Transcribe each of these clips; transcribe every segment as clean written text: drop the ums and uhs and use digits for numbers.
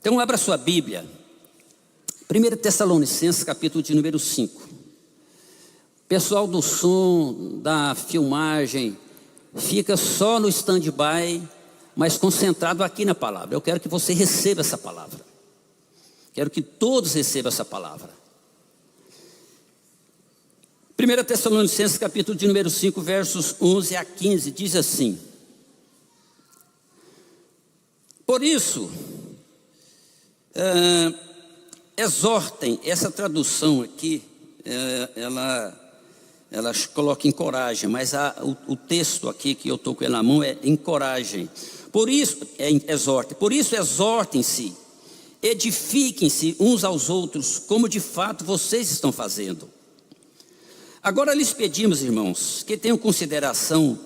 Então abra sua Bíblia, 1 Tessalonicenses, capítulo de número 5. Pessoal do som, da filmagem, fica só no stand-by, mas concentrado aqui na palavra. Eu quero que você receba essa palavra. Quero que todos recebam essa palavra. 1 Tessalonicenses, capítulo de número 5, versos 11 a 15, diz assim: por isso, exortem, essa tradução aqui, ela coloca encorajem, mas o texto aqui que eu estou com ele na mão é encorajem. Por isso, exortem. Por isso, exortem-se, edifiquem-se uns aos outros, como de fato vocês estão fazendo. Agora lhes pedimos, irmãos, que tenham consideração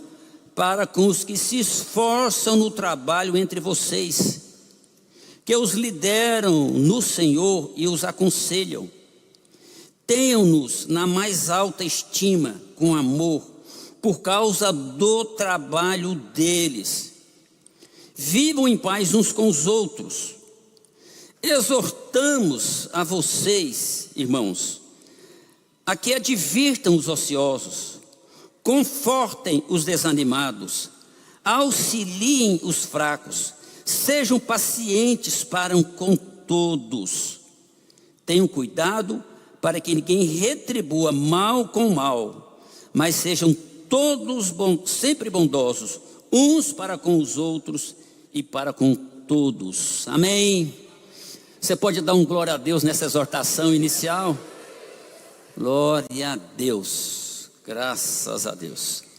para com os que se esforçam no trabalho entre vocês, que os lideram no Senhor e os aconselham. Tenham-nos na mais alta estima, com amor, por causa do trabalho deles. Vivam em paz uns com os outros. Exortamos a vocês, irmãos, a que advirtam os ociosos, confortem os desanimados, auxiliem os fracos, sejam pacientes para com todos. Tenham cuidado para que ninguém retribua mal com mal, mas sejam todos sempre bondosos, uns para com os outros e para com todos. Amém? Você pode dar um glória a Deus nessa exortação inicial? Glória a Deus, graças a Deus.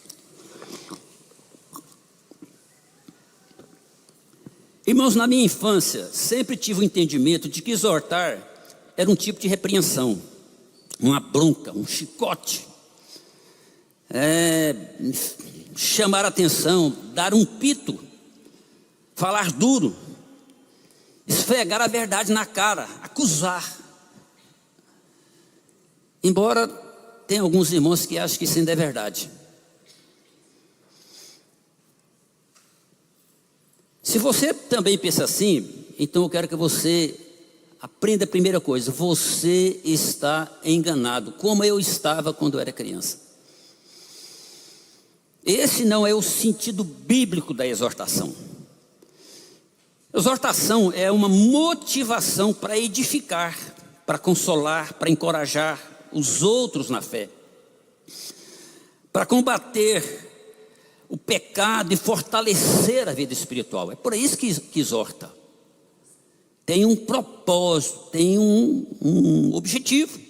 Irmãos, na minha infância, sempre tive o entendimento de que exortar era um tipo de repreensão, uma bronca, um chicote, chamar a atenção, dar um pito, falar duro, esfregar a verdade na cara, acusar. Embora tenha alguns irmãos que acham que isso ainda é verdade. Se você também pensa assim, então eu quero que você aprenda a primeira coisa: você está enganado, como eu estava quando eu era criança. Esse não é o sentido bíblico da exortação. Exortação é uma motivação para edificar, para consolar, para encorajar os outros na fé, para combater o pecado e fortalecer a vida espiritual. É por isso que exorta. Tem um propósito, tem um objetivo.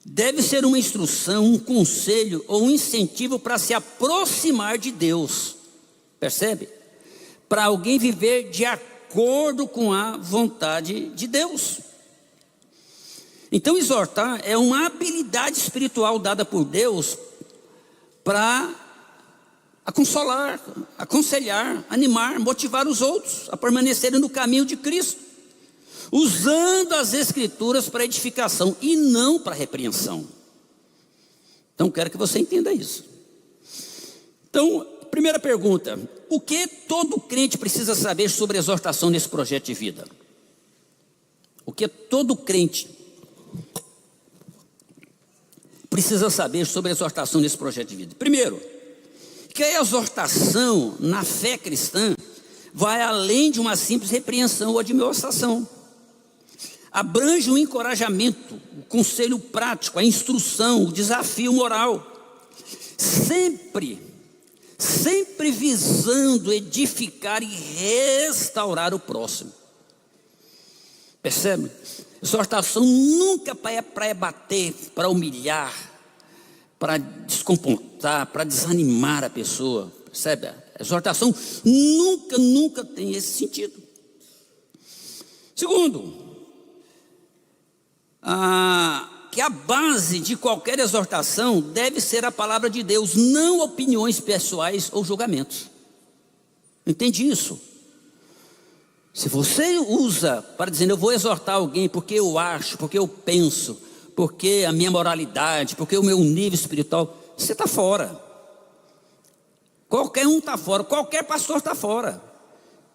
Deve ser uma instrução, um conselho ou um incentivo para se aproximar de Deus. Percebe? Para alguém viver de acordo com a vontade de Deus. Então exortar é uma habilidade espiritual dada por Deus para consolar, aconselhar, animar, motivar os outros a permanecerem no caminho de Cristo, usando as Escrituras para edificação e não para repreensão. Então quero que você entenda isso. Então, primeira pergunta: o que todo crente precisa saber sobre exortação nesse projeto de vida? O que todo crente precisa saber sobre a exortação nesse projeto de vida? Primeiro, que a exortação na fé cristã vai além de uma simples repreensão ou admoestação. Abrange o encorajamento, o conselho prático, a instrução, o desafio moral, sempre visando edificar e restaurar o próximo. Percebe? Exortação nunca é para bater, para humilhar, para descompontar, para desanimar a pessoa. Percebe? A exortação nunca tem esse sentido. Segundo, que a base de qualquer exortação deve ser a palavra de Deus, não opiniões pessoais ou julgamentos. Entende isso? Se você usa para dizer: eu vou exortar alguém porque eu acho, porque eu penso, porque a minha moralidade, porque o meu nível espiritual, você está fora. Qualquer um está fora, qualquer pastor está fora.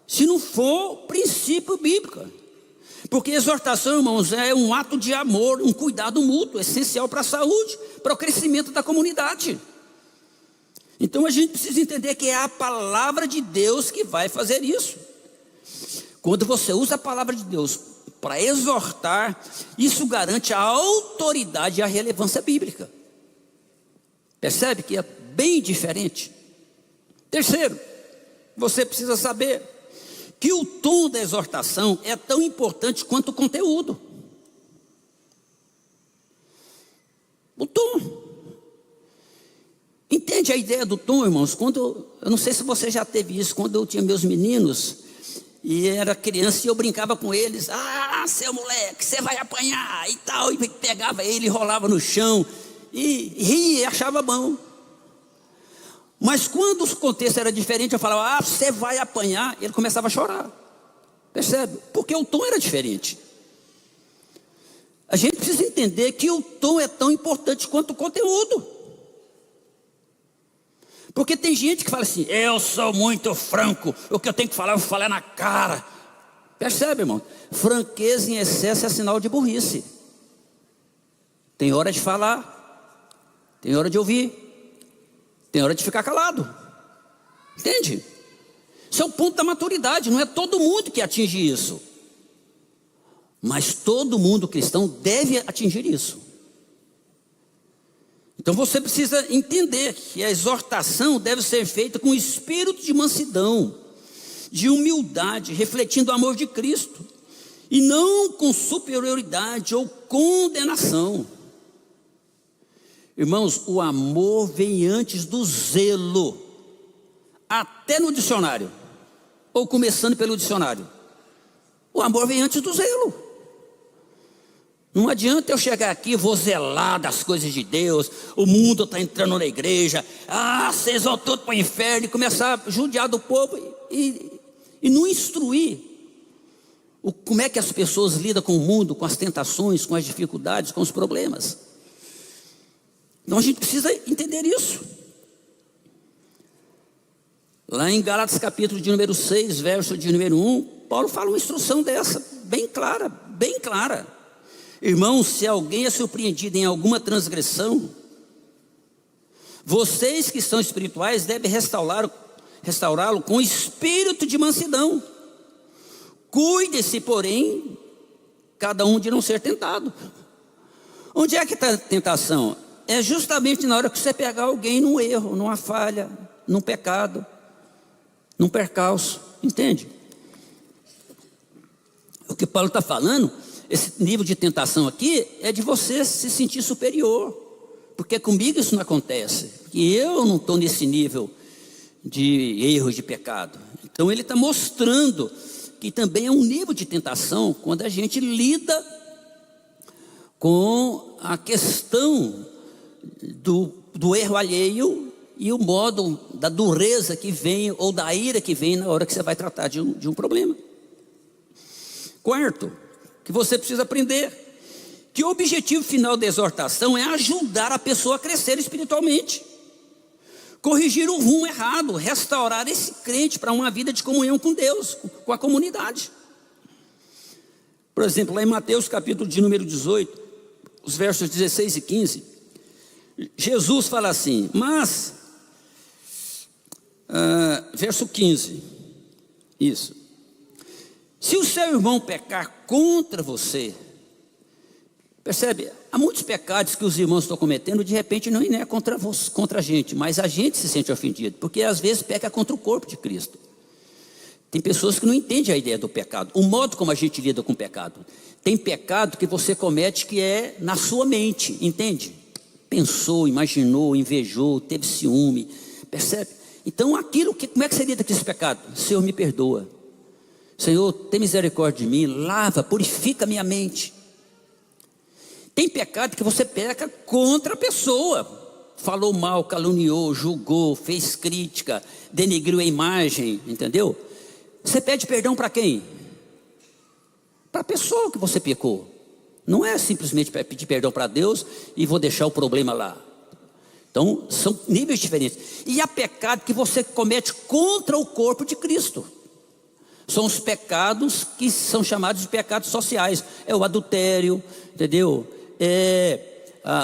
se não for princípio bíblico. Porque exortação, irmãos, é um ato de amor, um cuidado mútuo, essencial para a saúde, para o crescimento da comunidade. Então a gente precisa entender que é a palavra de Deus que vai fazer isso. Quando você usa a palavra de Deus para exortar, isso garante a autoridade e a relevância bíblica. Percebe que é bem diferente? Terceiro, você precisa saber que o tom da exortação é tão importante quanto o conteúdo. O tom. Entende a ideia do tom, irmãos? Eu não sei se você já teve isso, quando eu tinha meus meninos e era criança e eu brincava com eles, seu moleque, você vai apanhar e tal, e pegava ele, rolava no chão e ria e achava bom. Mas quando o contexto era diferente, eu falava, você vai apanhar, ele começava a chorar. Percebe? Porque o tom era diferente. A gente precisa entender que o tom é tão importante quanto o conteúdo. Porque tem gente que fala assim, eu sou muito franco, o que eu tenho que falar, eu vou falar na cara. Percebe, irmão? Franqueza em excesso é sinal de burrice. Tem hora de falar, tem hora de ouvir, tem hora de ficar calado. Entende? Isso é o ponto da maturidade. Não é todo mundo que atinge isso, mas todo mundo cristão deve atingir isso. Então você precisa entender que a exortação deve ser feita com espírito de mansidão, de humildade, refletindo o amor de Cristo, e não com superioridade ou condenação. Irmãos, o amor vem antes do zelo, até no dicionário, ou começando pelo dicionário. O amor vem antes do zelo. Não adianta eu chegar aqui, vou zelar das coisas de Deus, o mundo está entrando na igreja, vocês vão todos para o inferno, e começar a judiar do povo e não instruir como é que as pessoas lidam com o mundo, com as tentações, com as dificuldades, com os problemas. Então a gente precisa entender isso. Lá em Gálatas capítulo de número 6, verso de número 1, Paulo fala uma instrução dessa, bem clara, bem clara. Irmãos, se alguém é surpreendido em alguma transgressão, vocês que são espirituais devem restaurá-lo com espírito de mansidão. Cuide-se, porém, cada um de não ser tentado. Onde é que está a tentação? É justamente na hora que você pegar alguém num erro, numa falha, num pecado, num percalço, entende? O que Paulo está falando, esse nível de tentação aqui, é de você se sentir superior, porque comigo isso não acontece, e eu não estou nesse nível de erro, de pecado. Então ele está mostrando que também é um nível de tentação, quando a gente lida com a questão do erro alheio e o modo da dureza que vem, ou da ira que vem na hora que você vai tratar de um problema. Quarto, que você precisa aprender, que o objetivo final da exortação é ajudar a pessoa a crescer espiritualmente, corrigir o rumo errado, restaurar esse crente para uma vida de comunhão com Deus, com a comunidade. Por exemplo, lá em Mateus capítulo de número 18, os versos 16 e 15, Jesus fala assim, mas, verso 15, isso, se o seu irmão pecar contra você, percebe, há muitos pecados que os irmãos estão cometendo, de repente não é contra a gente, mas a gente se sente ofendido, porque às vezes peca contra o corpo de Cristo. Tem pessoas que não entendem a ideia do pecado, o modo como a gente lida com o pecado. Tem pecado que você comete que é na sua mente, entende? Pensou, imaginou, invejou, teve ciúme, percebe? Então como é que você lida com esse pecado? Senhor, me perdoa. Senhor, tem misericórdia de mim, lava, purifica minha mente. Tem pecado que você peca contra a pessoa. Falou mal, caluniou, julgou, fez crítica, denegriu a imagem, entendeu? Você pede perdão para quem? Para a pessoa que você pecou. Não é simplesmente pedir perdão para Deus e vou deixar o problema lá. Então, são níveis diferentes. E há pecado que você comete contra o corpo de Cristo. São os pecados que são chamados de pecados sociais. É o adultério, entendeu?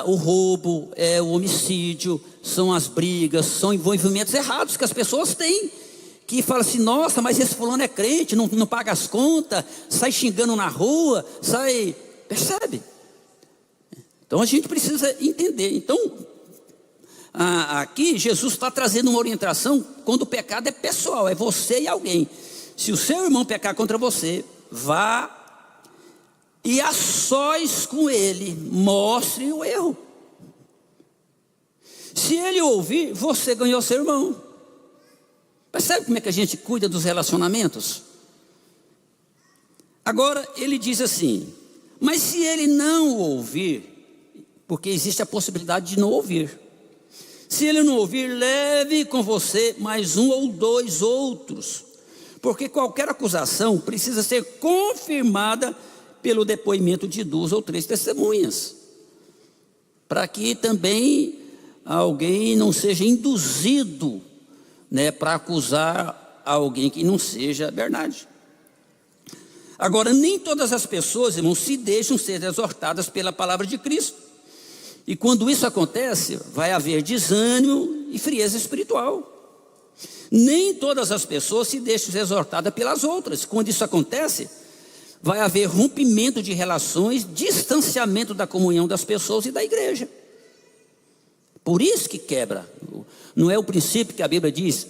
O roubo, é o homicídio, são as brigas, são envolvimentos errados que as pessoas têm. Que fala assim, nossa, mas esse fulano é crente, não paga as contas, sai xingando na rua, percebe? Então a gente precisa entender. Então, aqui Jesus está trazendo uma orientação quando o pecado é pessoal, é você e alguém. Se o seu irmão pecar contra você, vá e a sós com ele, mostre o erro. Se ele ouvir, você ganhou seu irmão. Percebe como é que a gente cuida dos relacionamentos? Agora ele diz assim, mas se ele não ouvir, porque existe a possibilidade de não ouvir. Se ele não ouvir, leve com você mais um ou dois outros, porque qualquer acusação precisa ser confirmada pelo depoimento de 2 ou 3 testemunhas, para que também alguém não seja induzido, para acusar alguém que não seja verdade. Agora, nem todas as pessoas, irmãos, se deixam ser exortadas pela palavra de Cristo. E quando isso acontece, vai haver desânimo e frieza espiritual. Nem todas as pessoas se deixam ser exortadas pelas outras. Quando isso acontece, vai haver rompimento de relações, distanciamento da comunhão das pessoas e da igreja. Por isso que quebra. Não é o princípio que a Bíblia diz,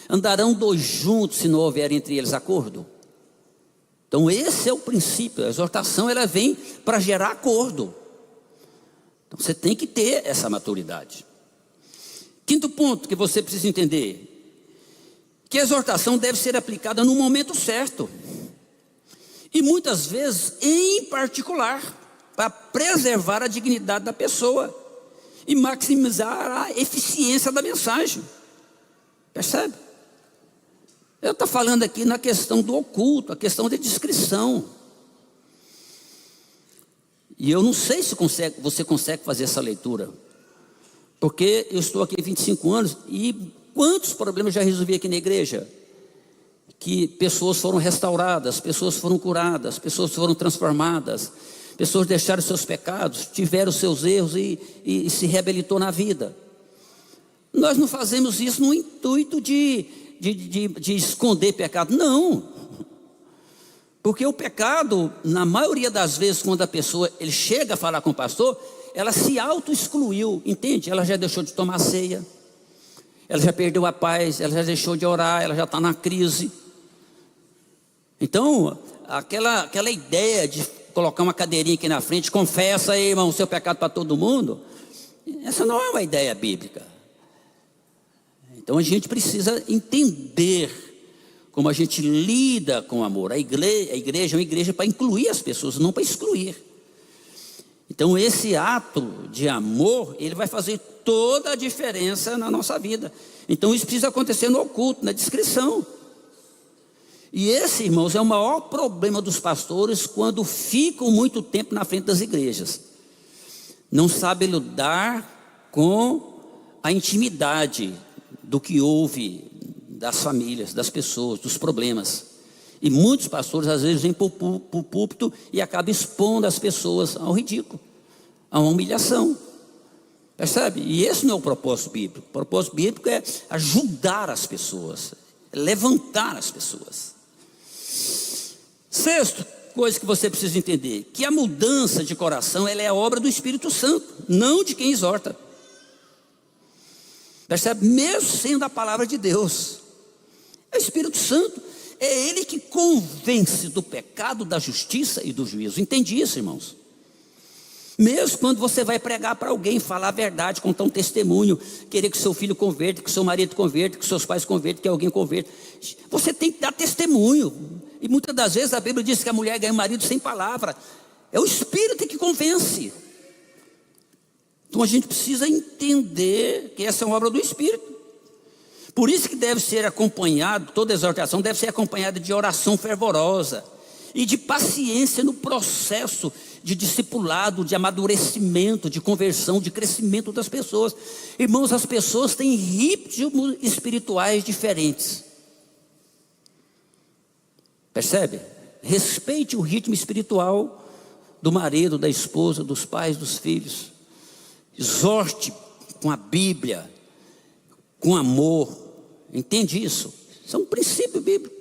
andarão 2 juntos se não houver entre eles acordo. Então esse é o princípio, a exortação ela vem para gerar acordo. Então você tem que ter essa maturidade. 5º ponto que você precisa entender, que a exortação deve ser aplicada no momento certo. E muitas vezes em particular, para preservar a dignidade da pessoa e maximizar a eficiência da mensagem. Percebe? Eu estou falando aqui na questão do oculto, a questão da discrição. E eu não sei se você consegue fazer essa leitura, porque eu estou aqui há 25 anos e quantos problemas já resolvi aqui na igreja? Que pessoas foram restauradas, pessoas foram curadas, pessoas foram transformadas, pessoas deixaram seus pecados, tiveram seus erros e se reabilitou na vida. Nós não fazemos isso no intuito de esconder pecado, não. Porque o pecado, na maioria das vezes, quando a pessoa ele chega a falar com o pastor, ela se auto-excluiu, entende? Ela já deixou de tomar ceia, ela já perdeu a paz, ela já deixou de orar, ela já está na crise. Então, aquela ideia de colocar uma cadeirinha aqui na frente, confessa aí, irmão, o seu pecado para todo mundo, essa não é uma ideia bíblica. Então a gente precisa entender como a gente lida com amor. A igreja é uma igreja para incluir as pessoas, não para excluir. Então esse ato de amor, ele vai fazer toda a diferença na nossa vida. Então isso precisa acontecer no oculto, na discrição. E esse, irmãos, é o maior problema dos pastores quando ficam muito tempo na frente das igrejas. Não sabem lidar com a intimidade do que houve das famílias, das pessoas, dos problemas. E muitos pastores às vezes vêm para o púlpito e acabam expondo as pessoas ao ridículo, a uma humilhação. Percebe? E esse não é o propósito bíblico. O propósito bíblico é ajudar as pessoas, levantar as pessoas. 6ª coisa que você precisa entender, que a mudança de coração ela é obra do Espírito Santo, não de quem exorta. Percebe? Mesmo sendo a palavra de Deus, é o Espírito Santo, é Ele que convence do pecado, da justiça e do juízo. Entende isso, irmãos? Mesmo quando você vai pregar para alguém, falar a verdade, contar um testemunho, querer que seu filho converta, que seu marido converta, que seus pais convertam, que alguém converta, você tem que dar testemunho. E muitas das vezes a Bíblia diz que a mulher ganha um marido sem palavra. É o Espírito que convence. Então a gente precisa entender que essa é uma obra do Espírito. Por isso que deve ser acompanhado, toda exortação deve ser acompanhada de oração fervorosa e de paciência no processo de discipulado, de amadurecimento, de conversão, de crescimento das pessoas. Irmãos, as pessoas têm ritmos espirituais diferentes. Percebe? Respeite o ritmo espiritual do marido, da esposa, dos pais, dos filhos. Exorte com a Bíblia, com amor. Entende isso? Isso é um princípio bíblico.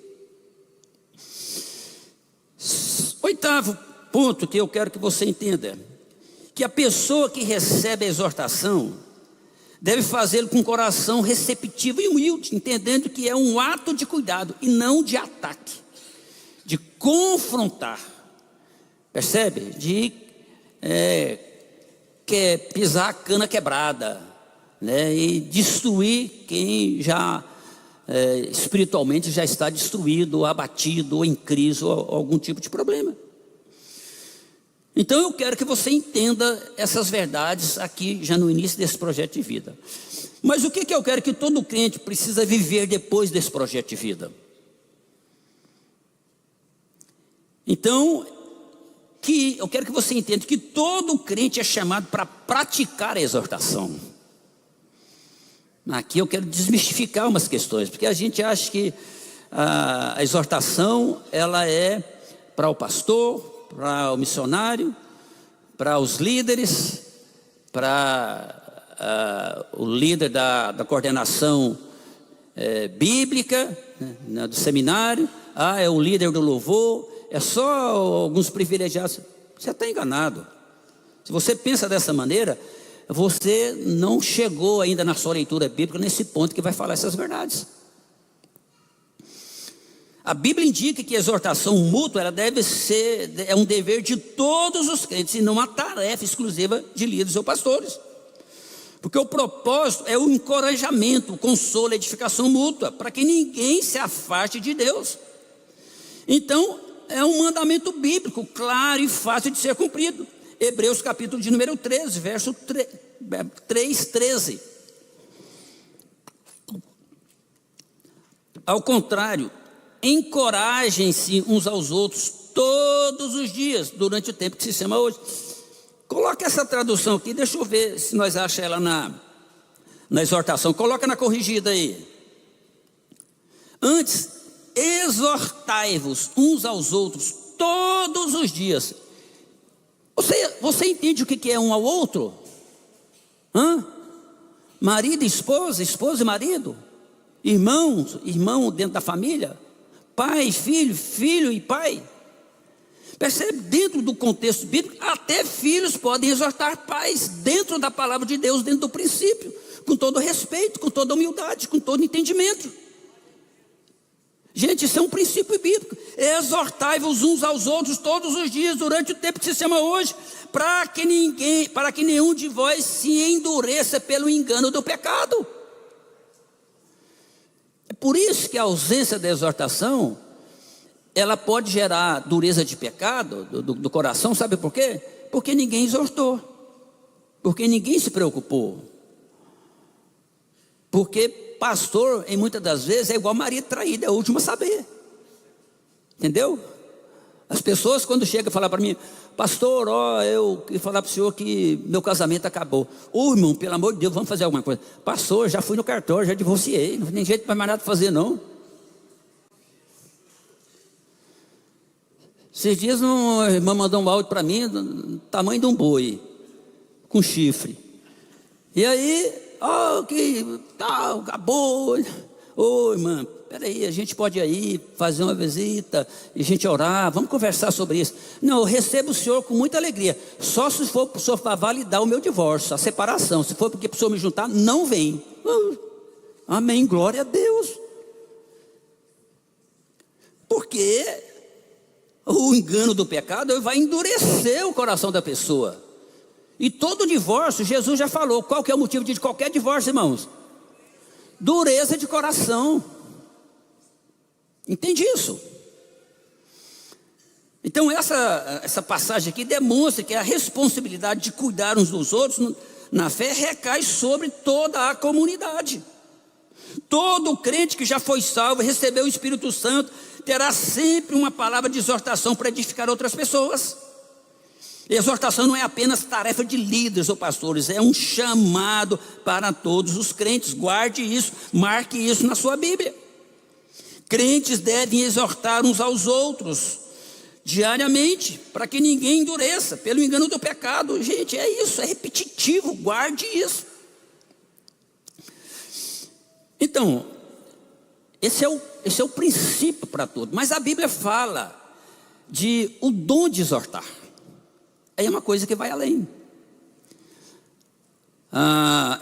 8º ponto que eu quero que você entenda: que a pessoa que recebe a exortação deve fazê-lo com coração receptivo e humilde, entendendo que é um ato de cuidado e não de ataque, de confrontar. Percebe? De pisar a cana quebrada, né? E destruir quem já espiritualmente já está destruído, ou abatido, ou em crise, ou algum tipo de problema. Então eu quero que você entenda essas verdades aqui já no início desse projeto de vida. Mas o que eu quero que todo crente precisa viver depois desse projeto de vida? Então, eu quero que você entenda que todo crente é chamado para praticar a exortação. Aqui eu quero desmistificar umas questões, porque a gente acha que a exortação ela é para o pastor, para o missionário, para os líderes, para o líder da coordenação bíblica, né, do seminário. É o líder do louvor, é só alguns privilegiados. Você está enganado. Se você pensa dessa maneira, você não chegou ainda na sua leitura bíblica nesse ponto que vai falar essas verdades. A Bíblia indica que a exortação mútua ela deve ser um dever de todos os crentes e não uma tarefa exclusiva de líderes ou pastores. Porque o propósito é o encorajamento, o consolo, a edificação mútua, para que ninguém se afaste de Deus. Então, é um mandamento bíblico, claro e fácil de ser cumprido. Hebreus capítulo de número 13, verso 3:13. Ao contrário, encorajem-se uns aos outros todos os dias, durante o tempo que se chama hoje. Coloca essa tradução aqui, deixa eu ver se nós achamos ela na exortação. Coloca na corrigida aí. Antes, exortai-vos uns aos outros todos os dias. Você entende o que é um ao outro? Marido e esposa, esposa e marido, irmão dentro da família, pai e filho, filho e pai. Percebe? Dentro do contexto bíblico, até filhos podem exortar pais, dentro da palavra de Deus, dentro do princípio, com todo respeito, com toda humildade, com todo entendimento. Gente, isso é um princípio bíblico. Exortai-vos uns aos outros todos os dias, durante o tempo que se chama hoje, para que nenhum de vós se endureça pelo engano do pecado. É por isso que a ausência da exortação, ela pode gerar dureza de pecado do coração. Sabe por quê? Porque ninguém exortou, porque ninguém se preocupou. Porque pastor, em muitas das vezes, é igual marido traído, é o último a saber. Entendeu? As pessoas quando chegam a falar para mim: pastor, eu queria falar para o senhor que meu casamento acabou. Irmão, pelo amor de Deus, vamos fazer alguma coisa. Pastor, já fui no cartório, já divorciei, não tem jeito mais nada para fazer não. Esses dias uma irmã mandou um áudio para mim, do tamanho de um boi, com chifre. E aí, que tal, acabou. Irmã, peraí, a gente pode ir aí, fazer uma visita, e a gente orar, vamos conversar sobre isso. Não, eu recebo o senhor com muita alegria, só se for para o senhor validar o meu divórcio, a separação. Se for porque para o senhor me juntar, não vem. Amém, glória a Deus. Porque o engano do pecado vai endurecer o coração da pessoa. E todo divórcio, Jesus já falou, qual que é o motivo de qualquer divórcio, irmãos? Dureza de coração. Entende isso? Então essa passagem aqui demonstra que a responsabilidade de cuidar uns dos outros na fé recai sobre toda a comunidade. Todo crente que já foi salvo e recebeu o Espírito Santo terá sempre uma palavra de exortação para edificar outras pessoas. Exortação não é apenas tarefa de líderes ou pastores, é um chamado para todos os crentes. Guarde isso, marque isso na sua Bíblia. Crentes devem exortar uns aos outros diariamente, para que ninguém endureça pelo engano do pecado. Gente, é isso, é repetitivo, guarde isso. Então, esse é o princípio para tudo. Mas a Bíblia fala de o dom de exortar. É uma coisa que vai além.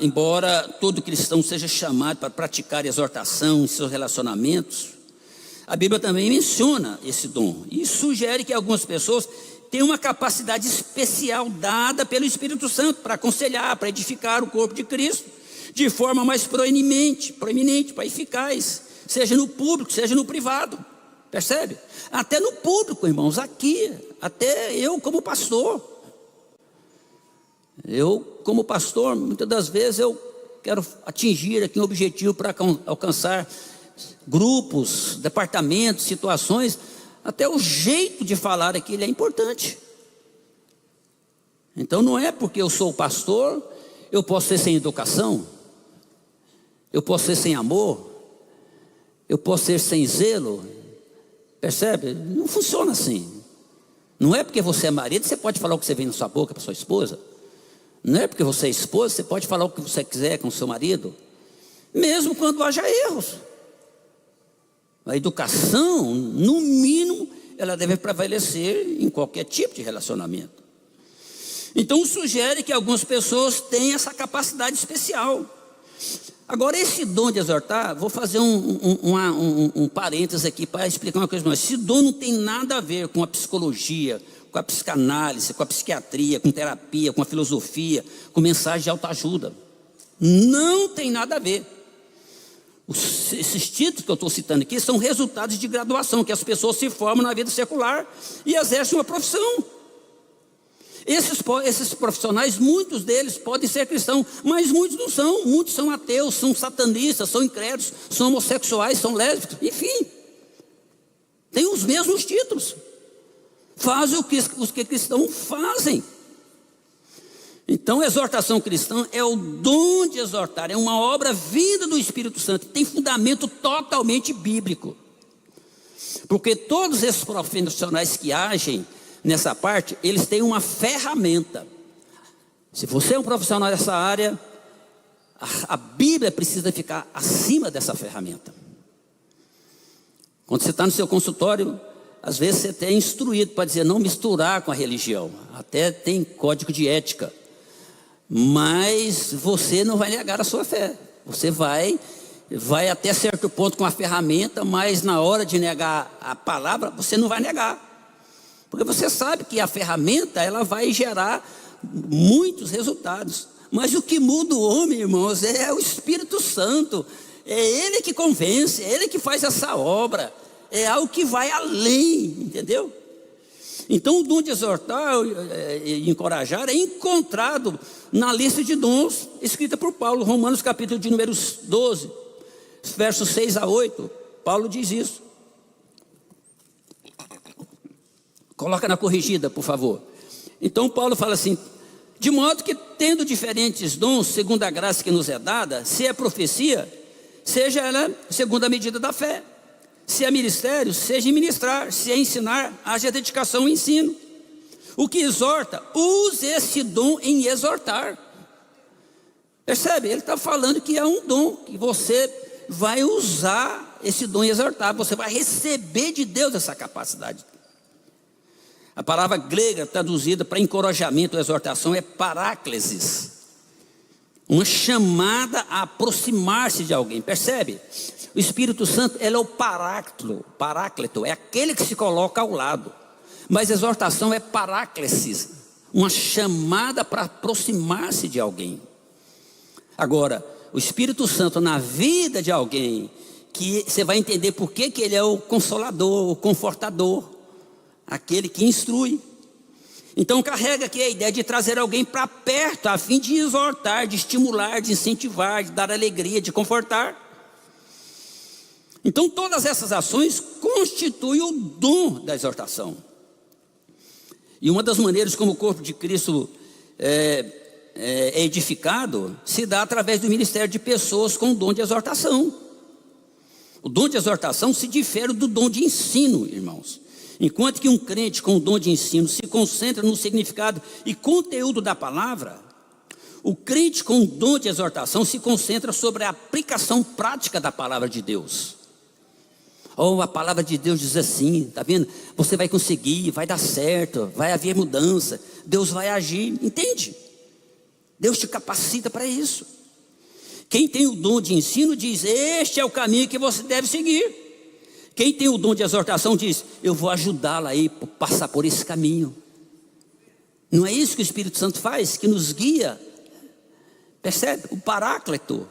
Embora todo cristão seja chamado para praticar exortação em seus relacionamentos, a Bíblia também menciona esse dom e sugere que algumas pessoas têm uma capacidade especial dada pelo Espírito Santo para aconselhar, para edificar o corpo de Cristo de forma mais proeminente, para eficaz, seja no público, seja no privado. Percebe? Até no público, irmãos, aqui, até eu como pastor, muitas das vezes eu quero atingir aqui um objetivo para alcançar grupos, departamentos, situações, até o jeito de falar aqui ele é importante. Então não é porque eu sou pastor, eu posso ser sem educação, eu posso ser sem amor, eu posso ser sem zelo. Percebe? Não funciona assim. Não é porque você é marido, você pode falar o que você vem na sua boca para sua esposa. Não é porque você é esposa, você pode falar o que você quiser com o seu marido, mesmo quando haja erros. A educação, no mínimo, ela deve prevalecer em qualquer tipo de relacionamento. Então sugere que algumas pessoas têm essa capacidade especial. Agora, esse dom de exortar, vou fazer um parênteses aqui para explicar uma coisa mais. Esse dom não tem nada a ver com a psicologia, com a psicanálise, com a psiquiatria, com terapia, com a filosofia, com mensagem de autoajuda. Não tem nada a ver. Esses títulos que eu estou citando aqui são resultados de graduação, que as pessoas se formam na vida secular e exercem uma profissão. Esses profissionais, muitos deles podem ser cristãos, mas muitos não são. Muitos são ateus, são satanistas, são incrédulos, são homossexuais, são lésbicos, enfim. Tem os mesmos títulos. Fazem o que os que cristãos fazem. Então, a exortação cristã é o dom de exortar, é uma obra vinda do Espírito Santo, tem fundamento totalmente bíblico. Porque todos esses profissionais que agem nessa parte, eles têm uma ferramenta. Se você é um profissional dessa área, a Bíblia precisa ficar acima dessa ferramenta. Quando você está no seu consultório, às vezes você é instruído para dizer não misturar com a religião, até tem código de ética, mas você não vai negar a sua fé. Você vai até certo ponto com a ferramenta, mas na hora de negar a palavra, você não vai negar. Porque você sabe que a ferramenta, ela vai gerar muitos resultados. Mas o que muda o homem, irmãos, é o Espírito Santo. É Ele que convence, é Ele que faz essa obra. É algo que vai além, entendeu? Então o dom de exortar e encorajar é encontrado na lista de dons escrita por Paulo. Romanos capítulo de número 12, versos 6 a 8. Paulo diz isso. Coloca na corrigida, por favor. Então Paulo fala assim: de modo que tendo diferentes dons, segundo a graça que nos é dada, se é profecia, seja ela segundo a medida da fé. Se é ministério, seja em ministrar. Se é ensinar, haja dedicação ao ensino. O que exorta, use esse dom em exortar. Percebe? Ele está falando que é um dom, que você vai usar esse dom em exortar. Você vai receber de Deus essa capacidade. A palavra grega traduzida para encorajamento ou exortação é paráclesis. Uma chamada a aproximar-se de alguém. Percebe? O Espírito Santo, ele é o paráclito, é aquele que se coloca ao lado. Mas exortação é paráclesis, uma chamada para aproximar-se de alguém. Agora, o Espírito Santo na vida de alguém, que você vai entender por que ele é o consolador, o confortador, aquele que instrui. Então carrega aqui a ideia de trazer alguém para perto, a fim de exortar, de estimular, de incentivar, de dar alegria, de confortar. Então todas essas ações constituem o dom da exortação. E uma das maneiras como o corpo de Cristo é edificado, se dá através do ministério de pessoas com o dom de exortação. O dom de exortação se difere do dom de ensino, irmãos. Enquanto que um crente com o dom de ensino se concentra no significado e conteúdo da palavra, o crente com o dom de exortação se concentra sobre a aplicação prática da palavra de Deus. A palavra de Deus diz assim, está vendo? Você vai conseguir, vai dar certo, vai haver mudança, Deus vai agir, entende? Deus te capacita para isso. Quem tem o dom de ensino diz, este é o caminho que você deve seguir. Quem tem o dom de exortação diz, eu vou ajudá-la aí a passar por esse caminho. Não é isso que o Espírito Santo faz? Que nos guia. Percebe? O Paráclito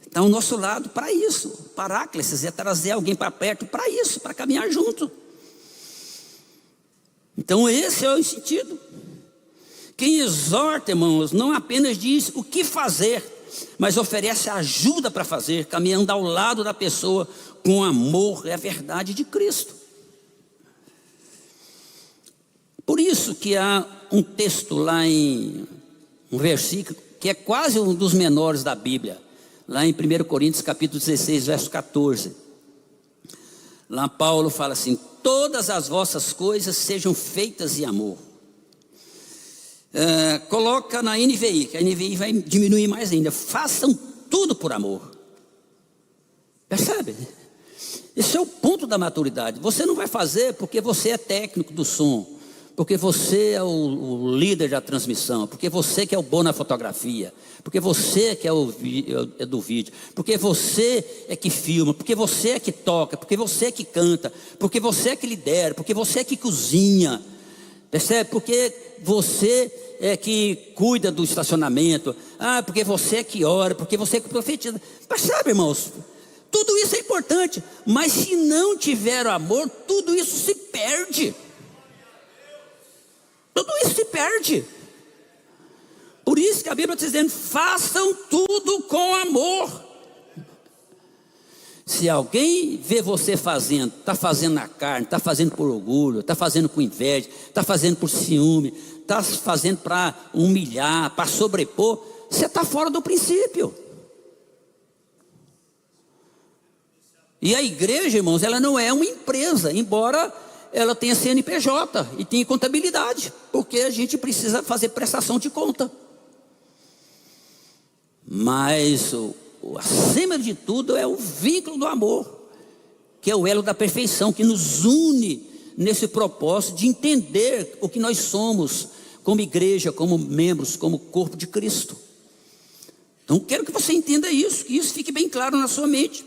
está ao nosso lado para isso. Paráclises é trazer alguém para perto para isso, para caminhar junto. Então esse é o sentido. Quem exorta, irmãos, não apenas diz o que fazer, mas oferece ajuda para fazer, caminhando ao lado da pessoa com amor e a verdade de Cristo. Por isso que há um texto lá em um versículo que é quase um dos menores da Bíblia, lá em 1 Coríntios capítulo 16, verso 14. Lá Paulo fala assim, todas as vossas coisas sejam feitas em amor. Coloca na NVI, que a NVI vai diminuir mais ainda, façam tudo por amor. Percebe? Esse é o ponto da maturidade. Você não vai fazer porque você é técnico do som, porque você é o líder da transmissão, porque você que é o bom na fotografia, porque você que é do vídeo, porque você é que filma, porque você é que toca, porque você é que canta, porque você é que lidera, porque você é que cozinha. Percebe? Porque você é que cuida do estacionamento, porque você é que ora, porque você é que profetiza. Percebe, irmãos? Tudo isso é importante, mas se não tiver amor, tudo isso se perde. Tudo isso se perde. Por isso que a Bíblia está dizendo, façam tudo com amor. Se alguém vê você fazendo, está fazendo na carne, está fazendo por orgulho, está fazendo com inveja, está fazendo por ciúme, está fazendo para humilhar, para sobrepor, você está fora do princípio. E a igreja, irmãos, ela não é uma empresa, embora ela tenha CNPJ e tenha contabilidade, porque a gente precisa fazer prestação de conta. Mas acima de tudo é o vínculo do amor, que é o elo da perfeição, que nos une nesse propósito de entender o que nós somos como igreja, como membros, como corpo de Cristo. Então quero que você entenda isso, que isso fique bem claro na sua mente.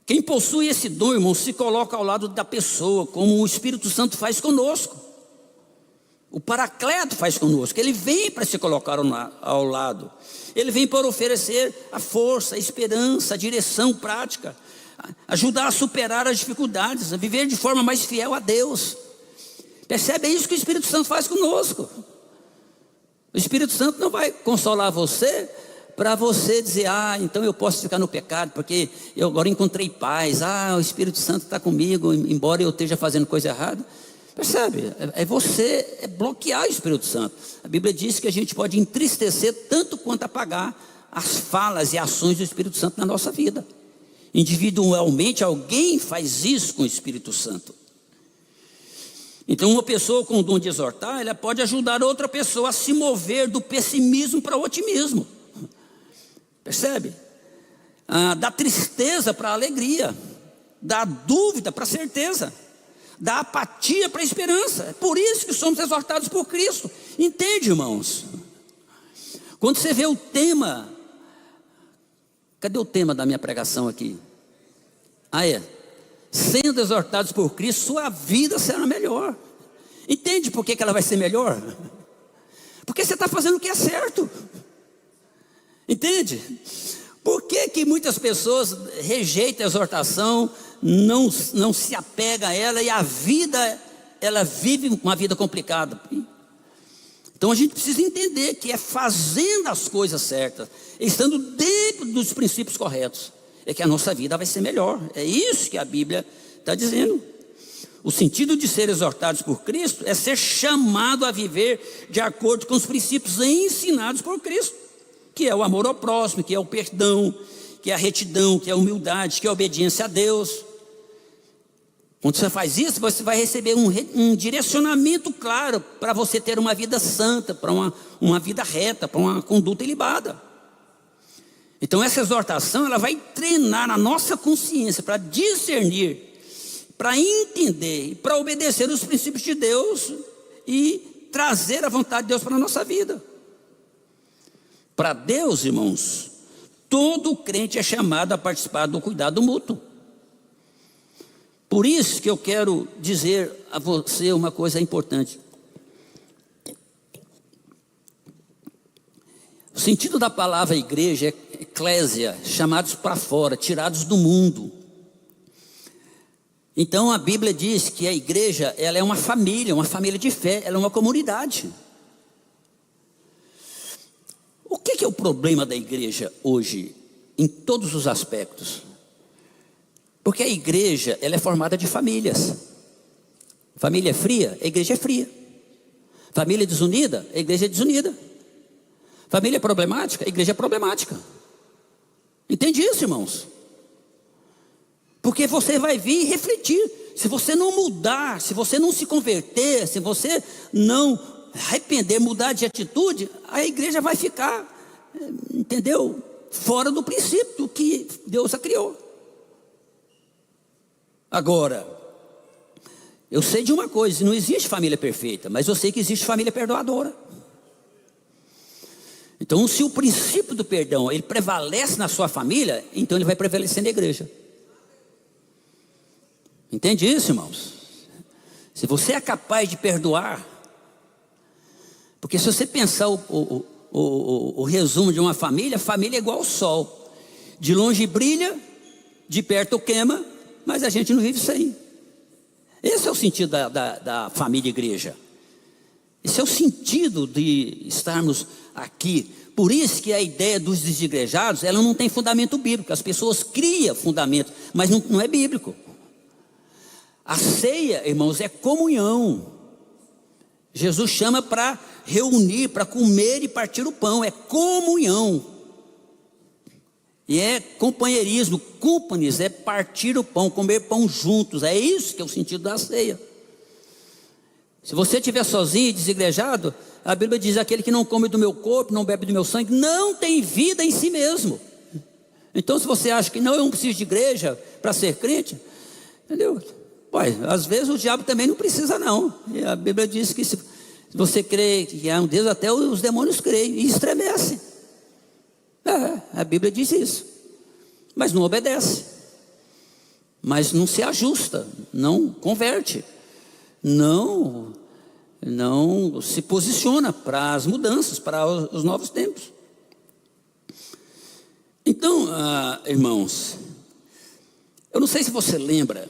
Quem possui esse dom, irmão, se coloca ao lado da pessoa, como o Espírito Santo faz conosco. O Paracleto faz conosco. Ele vem para se colocar ao lado. Ele vem para oferecer a força, a esperança, a direção prática, ajudar a superar as dificuldades, a viver de forma mais fiel a Deus. Percebe? É isso que o Espírito Santo faz conosco. O Espírito Santo não vai consolar você para você dizer, então eu posso ficar no pecado, porque eu agora encontrei paz, o Espírito Santo está comigo, embora eu esteja fazendo coisa errada. Percebe? É bloquear o Espírito Santo. A Bíblia diz que a gente pode entristecer tanto quanto apagar as falas e ações do Espírito Santo na nossa vida. Individualmente, alguém faz isso com o Espírito Santo. Então, uma pessoa com o dom de exortar, ela pode ajudar outra pessoa a se mover do pessimismo para o otimismo. Percebe? Da tristeza para a alegria, da dúvida para a certeza, da apatia para a esperança. É por isso que somos exortados por Cristo. Entende, irmãos? Quando você vê o tema, cadê o tema da minha pregação aqui? Sendo exortados por Cristo, sua vida será melhor. Entende por que ela vai ser melhor? Porque você está fazendo o que é certo. Entende? Por que muitas pessoas rejeitam a exortação, não se apega a ela, e a vida, ela vive uma vida complicada? Então a gente precisa entender que é fazendo as coisas certas, estando dentro dos princípios corretos, é que a nossa vida vai ser melhor. É isso que a Bíblia está dizendo. O sentido de ser exortados por Cristo é ser chamado a viver de acordo com os princípios ensinados por Cristo, que é o amor ao próximo, que é o perdão, que é a retidão, que é a humildade, que é a obediência a Deus. Quando você faz isso, você vai receber um direcionamento claro para você ter uma vida santa, para uma vida reta, para uma conduta ilibada. Então essa exortação, ela vai treinar a nossa consciência para discernir, para entender, para obedecer os princípios de Deus e trazer a vontade de Deus para a nossa vida. Para Deus, irmãos, todo crente é chamado a participar do cuidado mútuo. Por isso que eu quero dizer a você uma coisa importante. O sentido da palavra igreja é eclésia, chamados para fora, tirados do mundo. Então a Bíblia diz que a igreja, ela é uma família de fé, ela é uma comunidade. O que é o problema da igreja hoje, em todos os aspectos? Porque a igreja, ela é formada de famílias. Família é fria, a igreja é fria. Família desunida, a igreja é desunida. Família é problemática, a igreja é problemática. Entende isso, irmãos? Porque você vai vir e refletir. Se você não mudar, se você não se converter, se você não arrepender, mudar de atitude, a igreja vai ficar, entendeu? Fora do princípio que Deus a criou. Agora, eu sei de uma coisa, não existe família perfeita, mas eu sei que existe família perdoadora. Então, se o princípio do perdão, ele prevalece na sua família, então ele vai prevalecer na igreja. Entende isso, irmãos? Se você é capaz de perdoar, porque se você pensar o resumo de uma família, a família é igual ao sol. De longe brilha, de perto queima, mas a gente não vive isso aí. Esse é o sentido da família e igreja. Esse é o sentido de estarmos aqui. Por isso que a ideia dos desigrejados, ela não tem fundamento bíblico. As pessoas criam fundamento, mas não é bíblico. A ceia, irmãos, é comunhão. Jesus chama para reunir, para comer e partir o pão. É comunhão. E é companheirismo. Cúmpanis é partir o pão, comer pão juntos. É isso que é o sentido da ceia. Se você estiver sozinho e desigrejado, a Bíblia diz: aquele que não come do meu corpo, não bebe do meu sangue, não tem vida em si mesmo. Então, se você acha que não, eu não preciso de igreja para ser crente, entendeu? Pois, às vezes o diabo também não precisa não. E a Bíblia diz que se você crê que há um Deus, até os demônios creem e estremecem. A Bíblia diz isso. Mas não obedece. Mas não se ajusta, não converte. Não se posiciona para as mudanças, para os novos tempos. Então, irmãos, eu não sei se você lembra,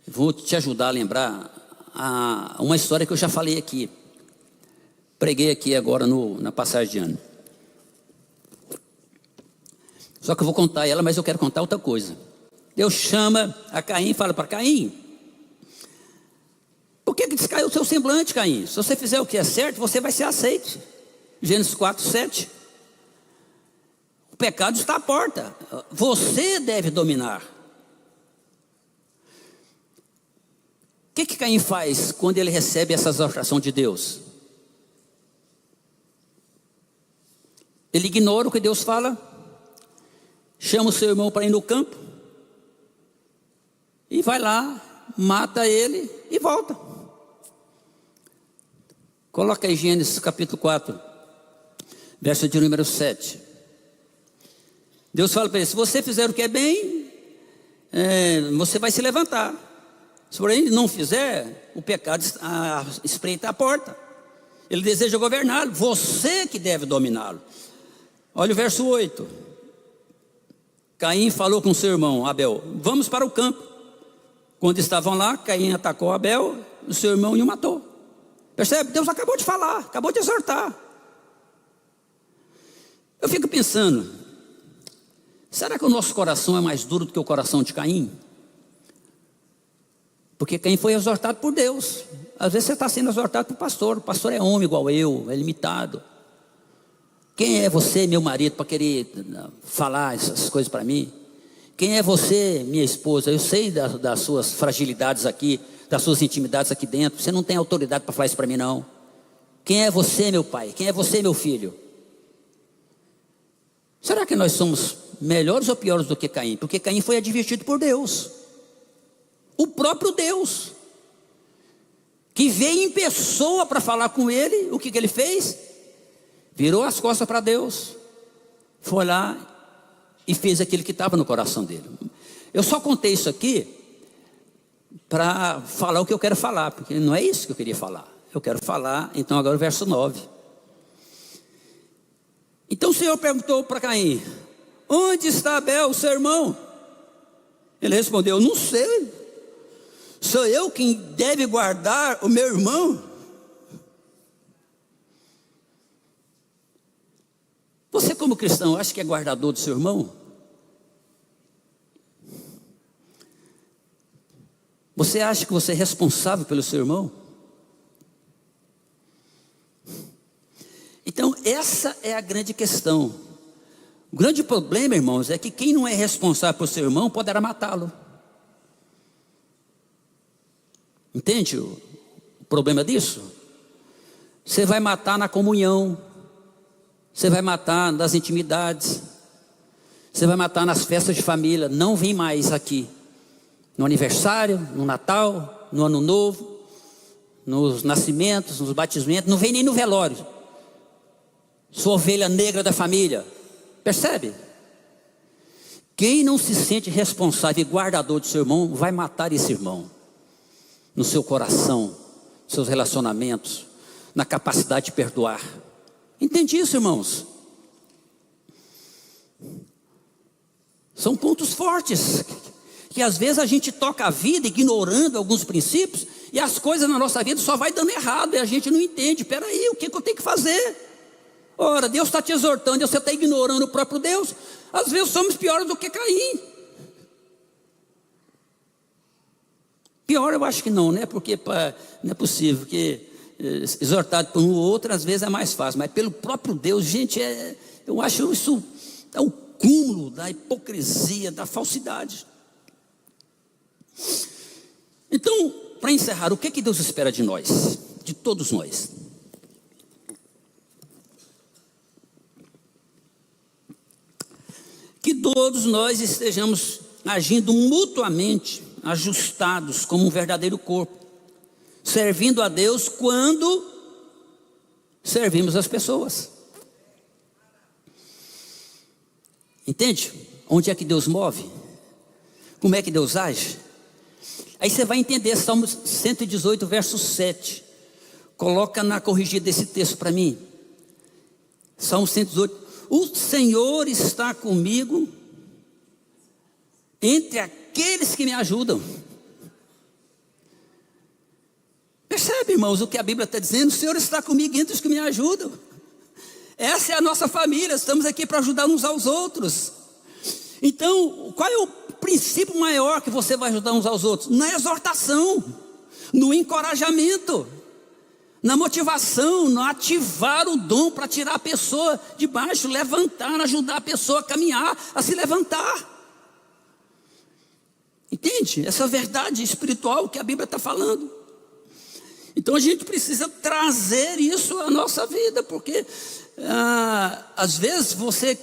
vou te ajudar a lembrar uma história que eu já falei aqui, preguei aqui agora na passagem de ano. Só que eu vou contar ela, mas eu quero contar outra coisa. Deus chama a Caim e fala para Caim: por que descaiu o seu semblante, Caim? Se você fizer o que é certo, você vai ser aceito. Gênesis 4:7. O pecado está à porta. Você deve dominar. O que Caim faz quando ele recebe essa exortação de Deus? Ele ignora o que Deus fala, chama o seu irmão para ir no campo, e vai lá, mata ele e volta. Coloca aí Gênesis capítulo 4, verso de número 7. Deus fala para ele: se você fizer o que é bem, você vai se levantar. Se porém não fizer, o pecado espreita a porta. Ele deseja governá-lo, você que deve dominá-lo. Olha o verso 8. Caim falou com seu irmão Abel: vamos para o campo. Quando estavam lá, Caim atacou Abel, o seu irmão, e o matou. Percebe? Deus acabou de falar, acabou de exortar. Eu fico pensando, será que o nosso coração é mais duro do que o coração de Caim? Porque Caim foi exortado por Deus. Às vezes você está sendo exortado por pastor. O pastor é homem igual eu, é limitado. Quem é você, meu marido, para querer falar essas coisas para mim? Quem é você, minha esposa? Eu sei das suas fragilidades aqui, das suas intimidades aqui dentro. Você não tem autoridade para falar isso para mim, não. Quem é você, meu pai? Quem é você, meu filho? Será que nós somos melhores ou piores do que Caim? Porque Caim foi advertido por Deus. O próprio Deus, que veio em pessoa para falar com ele. O que ele fez? Virou as costas para Deus, foi lá e fez aquilo que estava no coração dele. Eu só contei isso aqui para falar o que eu quero falar, porque não é isso que eu queria falar. Eu quero falar, então agora o verso 9. Então o Senhor perguntou para Caim: onde está Abel, seu irmão? Ele respondeu: não sei, sou eu quem deve guardar o meu irmão? Você, como cristão, acha que é guardador do seu irmão? Você acha que você é responsável pelo seu irmão? Então, essa é a grande questão. O grande problema, irmãos, é que quem não é responsável pelo seu irmão poderá matá-lo. Entende o problema disso? Você vai matar na comunhão. Você vai matar nas intimidades. Você vai matar nas festas de família. Não vem mais aqui. No aniversário, no Natal, no Ano Novo, nos nascimentos, nos batismentos. Não vem nem no velório. Sua ovelha negra da família. Percebe? Quem não se sente responsável e guardador do seu irmão, vai matar esse irmão. No seu coração, nos seus relacionamentos, na capacidade de perdoar. Entende isso, irmãos? São pontos fortes, que às vezes a gente toca a vida ignorando alguns princípios, e as coisas na nossa vida só vai dando errado, e a gente não entende. Espera aí, o que eu tenho que fazer? Ora, Deus está te exortando, e você está ignorando o próprio Deus. Às vezes somos piores do que Caim. Pior eu acho que não, né? Porque não é possível, porque exortado por um ou outro, às vezes é mais fácil, mas pelo próprio Deus, gente, eu acho isso é o cúmulo da hipocrisia, da falsidade. Então, para encerrar, o que Deus espera de nós, de todos nós? Que todos nós estejamos agindo mutuamente, ajustados como um verdadeiro corpo, servindo a Deus quando servimos as pessoas. Entende? Onde é que Deus move? Como é que Deus age? Aí você vai entender Salmo 118, verso 7. Coloca na corrigida desse texto para mim. Salmo 118. O Senhor está comigo entre aqueles que me ajudam. Percebe, irmãos, o que a Bíblia está dizendo? O Senhor está comigo entre os que me ajudam. Essa é a nossa família, estamos aqui para ajudar uns aos outros. Então, qual é o princípio maior que você vai ajudar uns aos outros? Na exortação, no encorajamento, na motivação, no ativar o dom para tirar a pessoa de baixo, levantar, ajudar a pessoa a caminhar, a se levantar. Entende? Essa verdade espiritual que a Bíblia está falando. Então a gente precisa trazer isso à nossa vida, porque às vezes você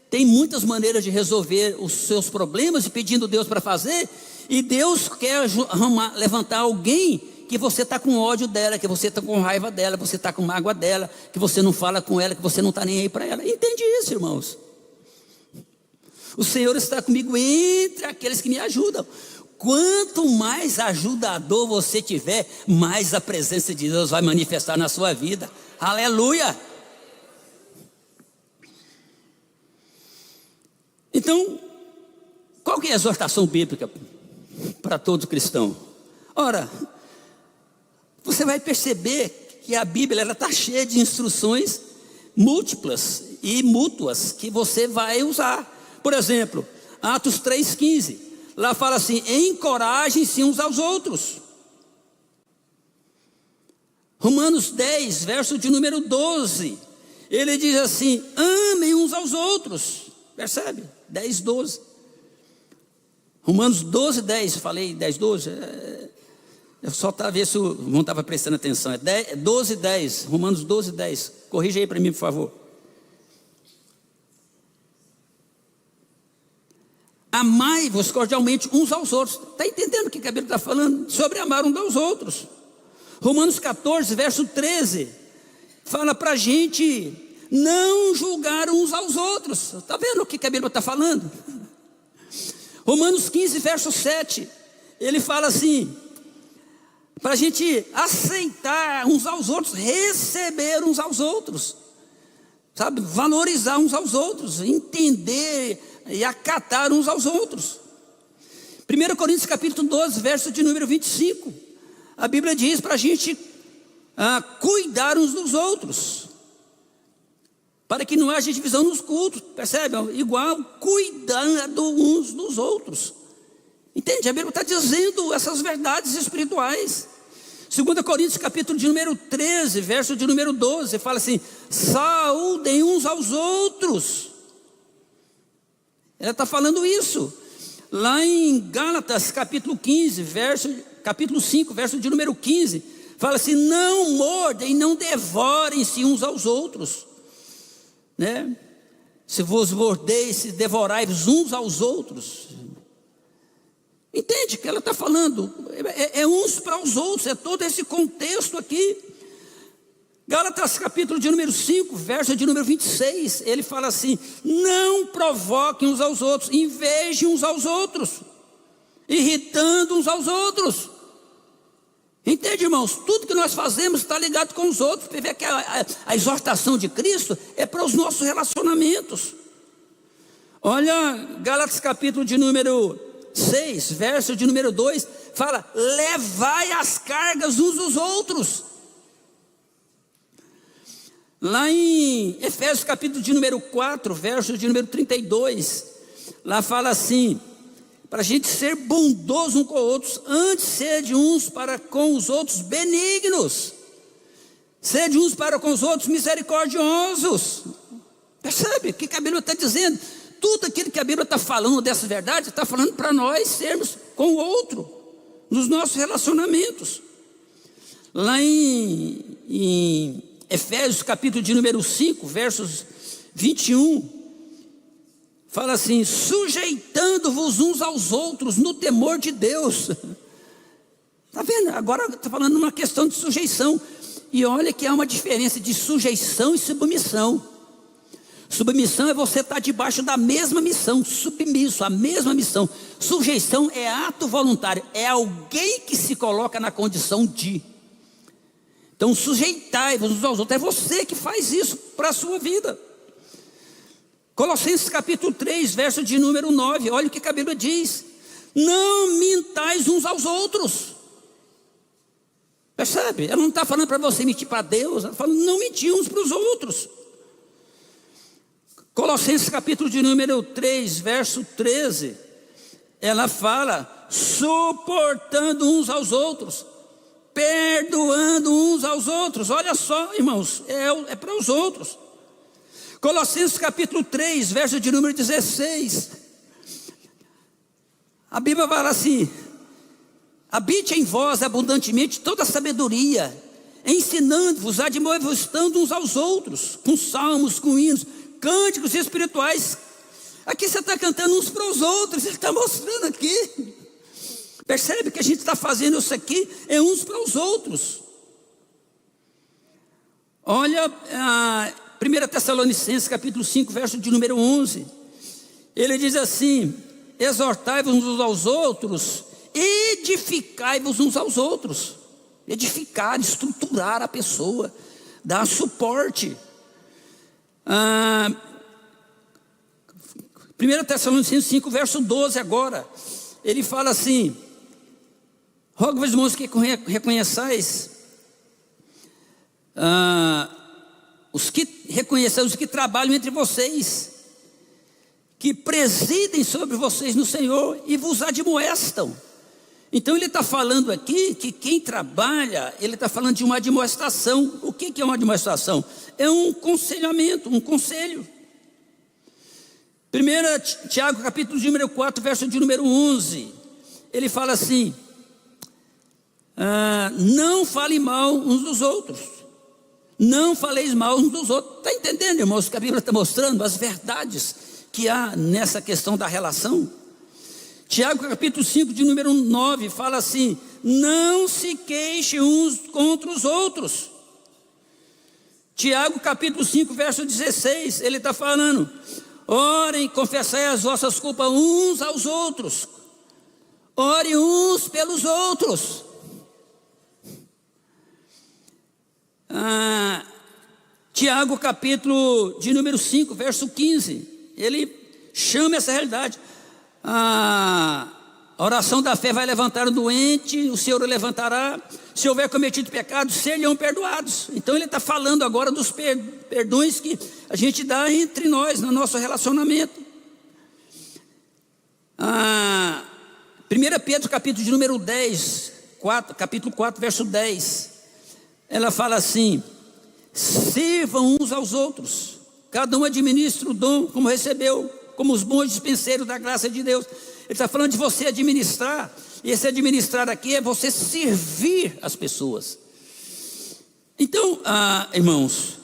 tem muitas maneiras de resolver os seus problemas e pedindo Deus para fazer, e Deus quer levantar alguém que você está com ódio dela, que você está com raiva dela, que você está com mágoa dela, que você não fala com ela, que você não está nem aí para ela. Entende isso, irmãos? O Senhor está comigo entre aqueles que me ajudam. Quanto mais ajudador você tiver, mais a presença de Deus vai manifestar na sua vida. Aleluia! Então, qual que é a exortação bíblica para todo cristão? Ora, você vai perceber que a Bíblia está cheia de instruções múltiplas e mútuas que você vai usar. Por exemplo, Atos 3,15, lá fala assim: encorajem-se uns aos outros. Romanos 10, verso de número 12, ele diz assim: amem uns aos outros. Percebe? 10, 12. Romanos 12, 10. Falei 10, 12? Eu só para ver se o irmão estava prestando atenção. É 12, 10. Romanos 12, 10. Corrija aí para mim, por favor. Amai-vos cordialmente uns aos outros. Está entendendo o que a Bíblia está falando? Sobre amar uns aos outros. Romanos 14, verso 13. Fala para a gente não julgar uns aos outros. Está vendo o que a Bíblia está falando? Romanos 15, verso 7. Ele fala assim: para a gente aceitar uns aos outros, receber uns aos outros, sabe, valorizar uns aos outros, entender e acatar uns aos outros. 1 Coríntios capítulo 12, verso de número 25, a Bíblia diz para a gente cuidar uns dos outros, para que não haja divisão nos cultos, percebe? Igual cuidando uns dos outros. Entende? A Bíblia está dizendo essas verdades espirituais. 2 Coríntios capítulo de número 13, verso de número 12, fala assim: saúdem uns aos outros. Ela está falando isso. Lá em Gálatas capítulo 15, capítulo 5, verso de número 15, fala assim: não mordem, não devorem-se uns aos outros, né? Se vos mordeis, se devorai-vos uns aos outros. Entende que ela está falando? É uns para os outros, é todo esse contexto aqui. Gálatas capítulo de número 5, verso de número 26, ele fala assim: não provoquem uns aos outros, invejem uns aos outros, irritando uns aos outros. Entende, irmãos? Tudo que nós fazemos está ligado com os outros. Você vê que a exortação de Cristo é para os nossos relacionamentos. Olha, Gálatas capítulo de número 6, verso de número 2, fala: levai as cargas uns dos outros. Lá em Efésios capítulo de número 4, verso de número 32, lá fala assim: para a gente ser bondoso um com os outros, antes sede uns para com os outros benignos, sede uns para com os outros misericordiosos. Percebe o que a Bíblia está dizendo? Tudo aquilo que a Bíblia está falando dessas verdades, está falando para nós sermos com o outro, nos nossos relacionamentos. Lá em Efésios capítulo de número 5, versos 21, fala assim: sujeitando-vos uns aos outros no temor de Deus. Está vendo? Agora está falando uma questão de sujeição. E olha que há uma diferença de sujeição e submissão. Submissão é você estar debaixo da mesma missão, submisso, a mesma missão. Sujeição é ato voluntário, é alguém que se coloca na condição de. Então sujeitai-vos uns aos outros, é você que faz isso para a sua vida. Colossenses capítulo 3, verso de número 9, olha o que a Bíblia diz: não mintais uns aos outros. Percebe? Ela não está falando para você mentir para Deus, ela está falando não mentir uns para os outros. Colossenses capítulo de número 3, verso 13, ela fala: suportando uns aos outros, perdoando uns aos outros. Olha só, irmãos, é para os outros. Colossenses capítulo 3, verso de número 16, a Bíblia fala assim: habite em vós abundantemente toda a sabedoria, ensinando-vos, admoestando uns aos outros, com salmos, com hinos, cânticos espirituais. Aqui você está cantando uns para os outros, ele está mostrando aqui. Percebe que a gente está fazendo isso aqui, é uns para os outros. Olha, 1 Tessalonicenses capítulo 5, verso de número 11. Ele diz assim: exortai-vos uns aos outros, edificai-vos uns aos outros. Edificar, estruturar a pessoa, dar suporte. 1 Tessalonicenses 5, verso 12 agora, ele fala assim: rogo-vos, irmãos, que reconheçais os que trabalham entre vocês, que presidem sobre vocês no Senhor e vos admoestam. Então ele está falando aqui que quem trabalha, ele está falando de uma admoestação. O que é uma admoestação? É um aconselhamento, um conselho. 1 Tiago, capítulo de número 4, verso de número 11. Ele fala assim: não fale mal uns dos outros. Não faleis mal uns dos outros. Está entendendo, irmãos, que a Bíblia está mostrando as verdades que há nessa questão da relação? Tiago capítulo 5 de número 9 fala assim: não se queixe uns contra os outros. Tiago capítulo 5 verso 16, ele está falando: orem, confessai as vossas culpas uns aos outros, orem uns pelos outros. Tiago capítulo de número 5 verso 15, ele chama essa realidade. A oração da fé vai levantar o doente, o Senhor o levantará. Se houver cometido pecado, serão perdoados. Então ele está falando agora dos perdões que a gente dá entre nós, no nosso relacionamento. 1 Pedro capítulo de número 10, capítulo 4 verso 10, ela fala assim: sirvam uns aos outros, cada um administra o dom como recebeu, como os bons dispenseiros da graça de Deus. Ele está falando de você administrar, e esse administrar aqui é você servir as pessoas. Então, irmãos,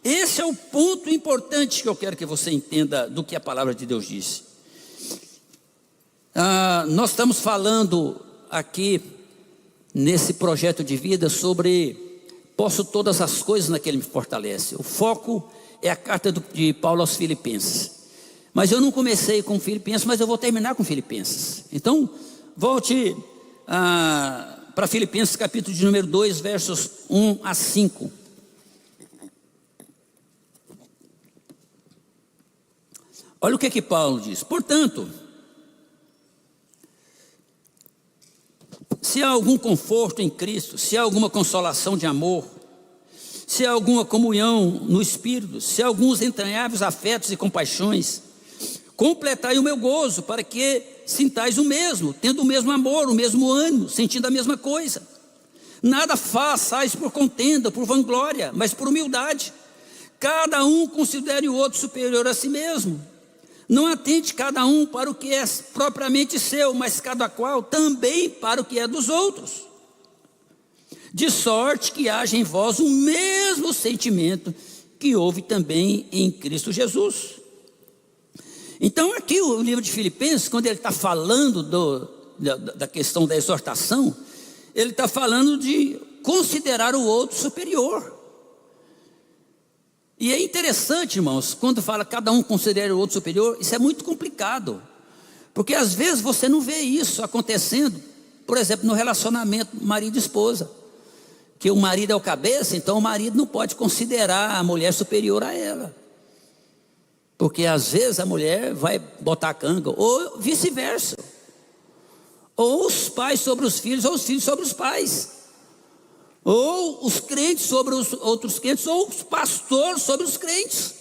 esse é o ponto importante que eu quero que você entenda do que a palavra de Deus disse. Nós estamos falando aqui, nesse projeto de vida, sobre posso todas as coisas naquele que me fortalece. O foco é a carta de Paulo aos Filipenses. Mas eu não comecei com Filipenses, mas eu vou terminar com Filipenses. Então, volte para Filipenses capítulo de número 2, versos 1 a 5. Olha o que Paulo diz: portanto, se há algum conforto em Cristo, se há alguma consolação de amor, se há alguma comunhão no Espírito, se há alguns entranháveis afetos e compaixões, completai o meu gozo, para que sintais o mesmo, tendo o mesmo amor, o mesmo ânimo, sentindo a mesma coisa. Nada façais por contenda, por vanglória, mas por humildade. Cada um considere o outro superior a si mesmo. Não atente cada um para o que é propriamente seu, mas cada qual também para o que é dos outros. De sorte que haja em vós o mesmo sentimento que houve também em Cristo Jesus. Então aqui o livro de Filipenses, quando ele está falando da questão da exortação, ele está falando de considerar o outro superior. E é interessante, irmãos, quando fala cada um considera o outro superior, isso é muito complicado, porque às vezes você não vê isso acontecendo, por exemplo, no relacionamento marido e esposa, que o marido é o cabeça, então o marido não pode considerar a mulher superior a ela. Porque às vezes a mulher vai botar a canga, ou vice-versa. Ou os pais sobre os filhos, ou os filhos sobre os pais. Ou os crentes sobre os outros crentes, ou os pastores sobre os crentes.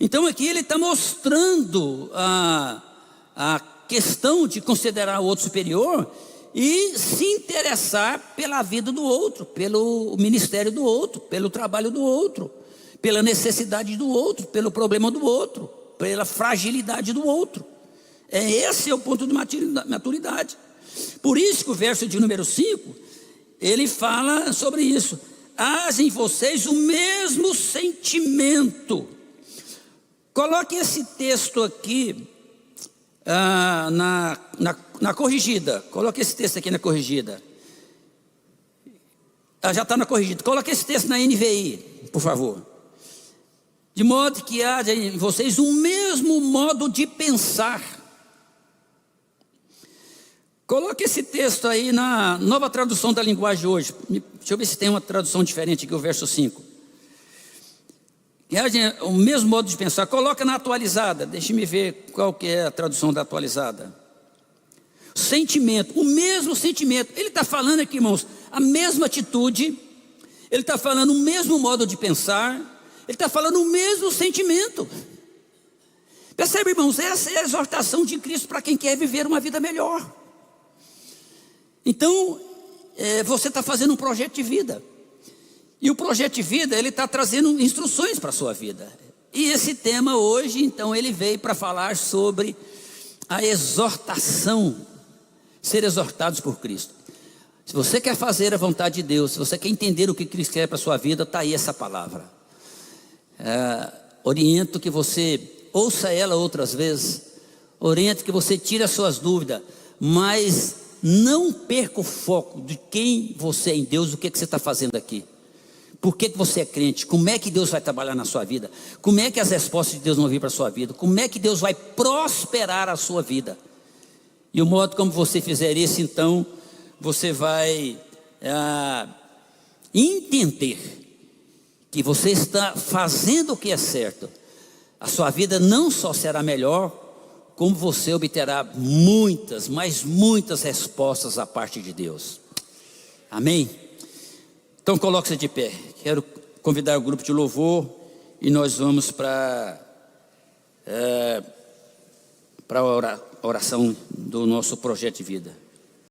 Então aqui ele está mostrando a questão de considerar o outro superior e se interessar pela vida do outro, pelo ministério do outro, pelo trabalho do outro, pela necessidade do outro, pelo problema do outro, pela fragilidade do outro. Esse é o ponto de maturidade. Por isso que o verso de número 5, ele fala sobre isso. Haja em vocês o mesmo sentimento. Coloque esse texto aqui na corrigida. Coloque esse texto aqui na corrigida. Já está na corrigida. Coloque esse texto na NVI, por favor. De modo que haja em vocês o mesmo modo de pensar. Coloque esse texto aí na Nova Tradução da Linguagem hoje. Deixa eu ver se tem uma tradução diferente aqui, o verso 5. Que haja o mesmo modo de pensar. Coloca na atualizada. Deixe-me ver qual que é a tradução da atualizada. Sentimento, o mesmo sentimento. Ele está falando aqui, irmãos, a mesma atitude. Ele está falando o mesmo modo de pensar. Ele está falando o mesmo sentimento. Percebe, irmãos? Essa é a exortação de Cristo para quem quer viver uma vida melhor. Então, você está fazendo um projeto de vida. E o projeto de vida, ele está trazendo instruções para a sua vida. E esse tema hoje, então, ele veio para falar sobre a exortação, ser exortados por Cristo. Se você quer fazer a vontade de Deus, se você quer entender o que Cristo quer para a sua vida, está aí essa palavra. Oriento que você ouça ela outras vezes, oriento que você tire as suas dúvidas, mas não perca o foco de quem você é em Deus, o que você está fazendo aqui. Por que você é crente? Como é que Deus vai trabalhar na sua vida? Como é que as respostas de Deus vão vir para a sua vida? Como é que Deus vai prosperar a sua vida? E o modo como você fizer isso, então, você vai entender que você está fazendo o que é certo. A sua vida não só será melhor, como você obterá muitas, mas muitas respostas da parte de Deus. Amém? Então coloque-se de pé. Quero convidar o grupo de louvor e nós vamos para a oração do nosso projeto de vida.